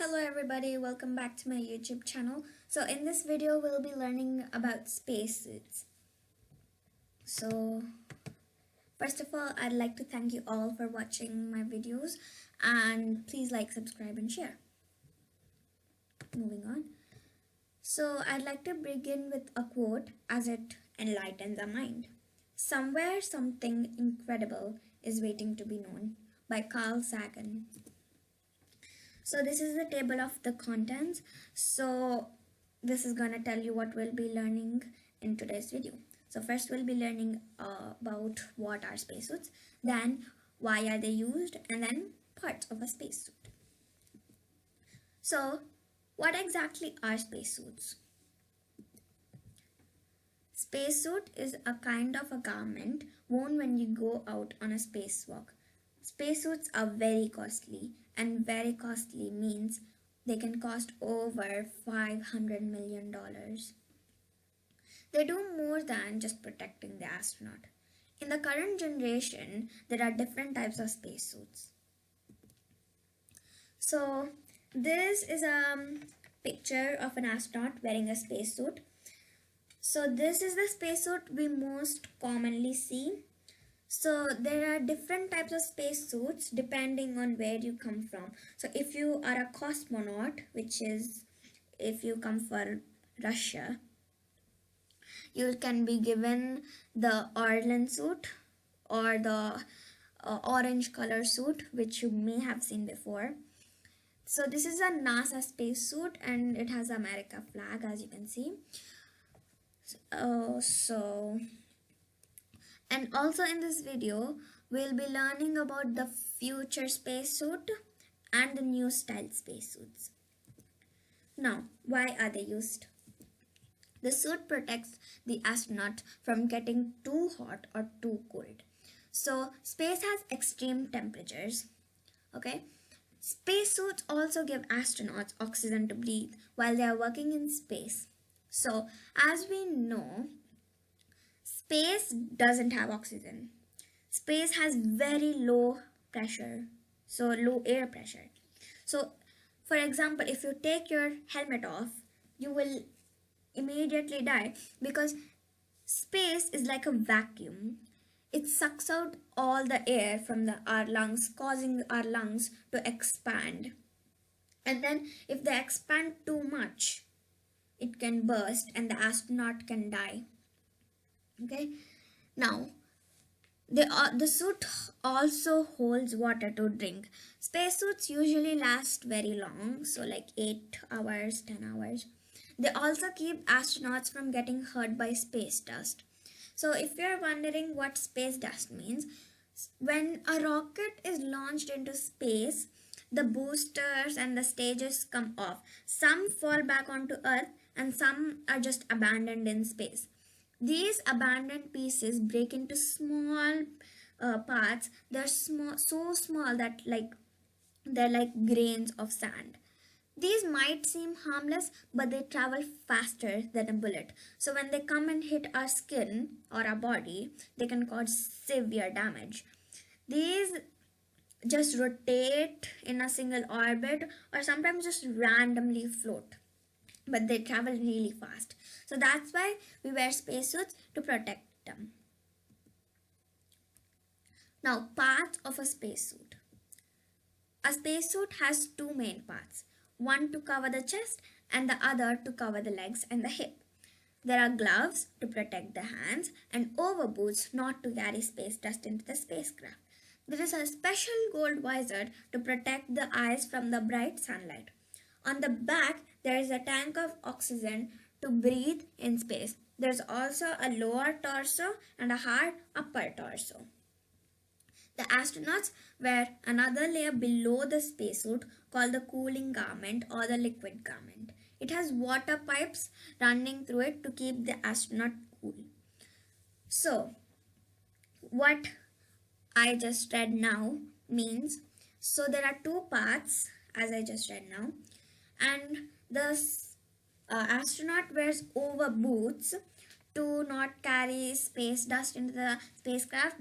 Hello everybody, welcome back to my YouTube channel. So in this video we'll be learning about spacesuits. So first of all, I'd like to thank you all for watching my videos and please like, subscribe and share. Moving on. So I'd like to begin with a quote as it enlightens the mind. Somewhere something incredible is waiting to be known by Carl Sagan. So this is the table of the contents. So this is gonna tell you what we'll be learning in today's video. So first we'll be learning about what are spacesuits, then why are they used, and then parts of a spacesuit. So what exactly are spacesuits? Spacesuit is a kind of a garment worn when you go out on a spacewalk. Spacesuits are very costly, and very costly means they can cost over $500 million. They do more than just protecting the astronaut. In the current generation, there are different types of spacesuits. So this is a picture of an astronaut wearing a spacesuit. So this is the spacesuit we most commonly see. So there are different types of spacesuits depending on where you come from. So if you are a cosmonaut, which is if you come for Russia, you can be given the Orlan suit or the orange color suit, which you may have seen before. So this is a NASA spacesuit and it has America flag, as you can see. And also in this video, we'll be learning about the future spacesuit and the new style spacesuits. Now, why are they used? The suit protects the astronaut from getting too hot or too cold. So, space has extreme temperatures. Okay? Spacesuits also give astronauts oxygen to breathe while they are working in space. So, as we know, space doesn't have oxygen. Space has very low pressure, so low air pressure. So, for example, if you take your helmet off, you will immediately die because space is like a vacuum. It sucks out all the air from our lungs, causing our lungs to expand. And then if they expand too much, it can burst and the astronaut can die. Okay, now the suit also holds water to drink. Spacesuits usually last very long, so like 8 hours, 10 hours. They also keep astronauts from getting hurt by space dust. So if you're wondering what space dust means, when a rocket is launched into space, the boosters and the stages come off. Some fall back onto Earth and some are just abandoned in space. These abandoned pieces break into small parts. They're so small that they're like grains of sand. These might seem harmless, but they travel faster than a bullet. So when they come and hit our skin or our body, they can cause severe damage. These just rotate in a single orbit or sometimes just randomly float, but they travel really fast. So that's why we wear spacesuits to protect them. Now, parts of a spacesuit. A spacesuit has two main parts, one to cover the chest and the other to cover the legs and the hip. There are gloves to protect the hands and overboots not to carry space dust into the spacecraft. There is a special gold visor to protect the eyes from the bright sunlight. On the back, there is a tank of oxygen to breathe in space. There's also a lower torso and a hard upper torso. The astronauts wear another layer below the spacesuit called the cooling garment or the liquid garment. It has water pipes running through it to keep the astronaut cool. So, what I just read now means, so there are two parts as I just read now, and the astronaut wears over boots to not carry space dust into the spacecraft,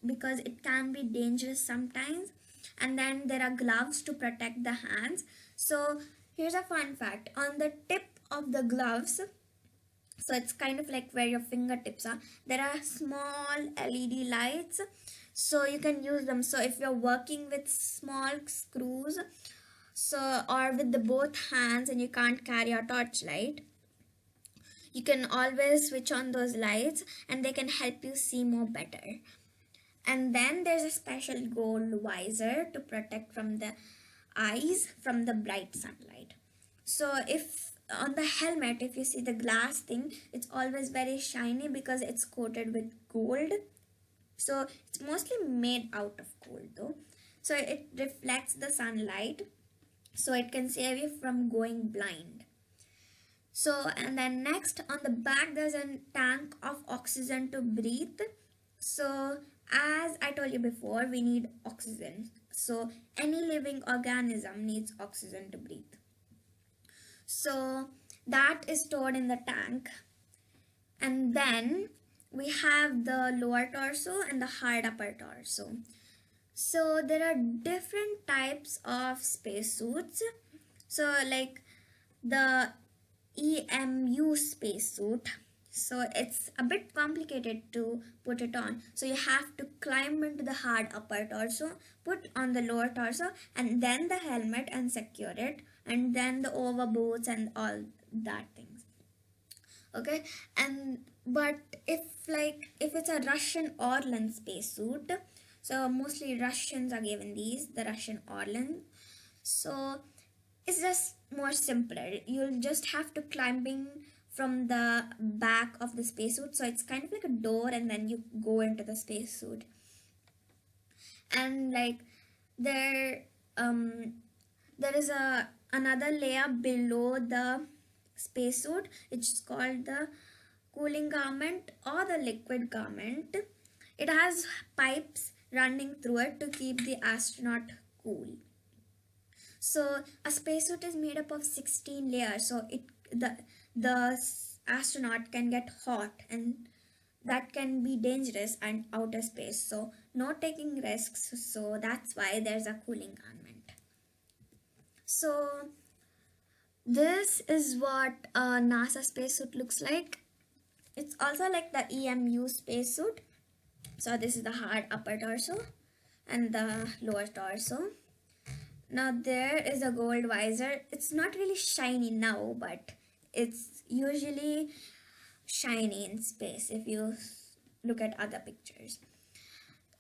because it can be dangerous sometimes. and then there are gloves to protect the hands. So here's a fun fact: on the tip of the gloves, so it's kind of like where your fingertips are, there are small LED lights, so you can use them. So if you're working with small screws, so or with the both hands and you can't carry a torchlight, you can always switch on those lights and they can help you see more better. And then there's a special gold visor to protect from the eyes from the bright sunlight. So if on the helmet, if you see the glass thing, it's always very shiny because it's coated with gold. So it's mostly made out of gold though. So it reflects the sunlight, so it can save you from going blind. So, and then next on the back, there's a tank of oxygen to breathe. So as I told you before, we need oxygen. So any living organism needs oxygen to breathe. So that is stored in the tank. And then we have the lower torso and the hard upper torso. So there are different types of spacesuits. So like the EMU spacesuit, so it's a bit complicated to put it on. So you have to climb into the hard upper torso, put on the lower torso, and then the helmet and secure it, and then the overboots and all that things. Okay, and but if it's a Russian Orlan spacesuit, so mostly Russians are given these, the Russian Orlan. So it's just more simpler. You'll just have to climbing from the back of the spacesuit. So it's kind of like a door and then you go into the spacesuit. And like there is another layer below the spacesuit, which is called the cooling garment or the liquid garment. It has pipes running through it to keep the astronaut cool. So a spacesuit is made up of 16 layers, so the astronaut can get hot, and that can be dangerous in outer space. So no taking risks. So that's why there's a cooling garment. So this is what a NASA spacesuit looks like. It's also like the EMU spacesuit. So this is the hard upper torso and the lower torso. Now there is a gold visor. It's not really shiny now, but it's usually shiny in space if you look at other pictures.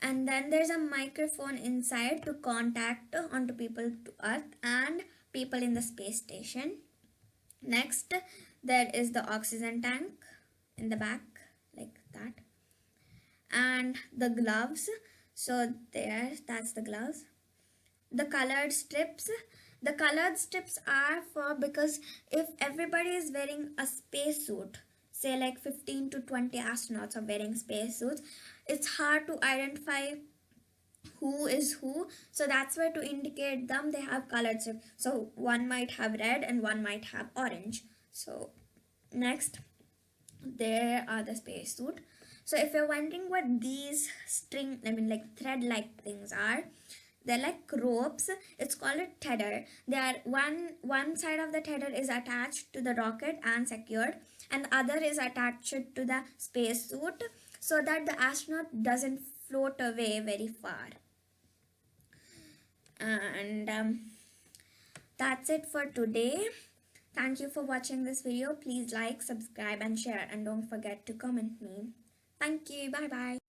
And then there's a microphone inside to contact onto people to Earth and people in the space station. Next, there is the oxygen tank in the back, like that. And the gloves. So that's the gloves. The colored strips. The colored strips are for because if everybody is wearing a spacesuit, say like 15 to 20 astronauts are wearing spacesuits, it's hard to identify who is who. So that's why to indicate them, they have colored strips. So one might have red and one might have orange. So next, there are the spacesuit. So if you're wondering what these thread-like things are, they're like ropes. It's called a tether. They are one side of the tether is attached to the rocket and secured, and the other is attached to the spacesuit so that the astronaut doesn't float away very far. And that's it for today. Thank you for watching this video. Please like, subscribe and share, and don't forget to comment me. Thank you. Bye bye.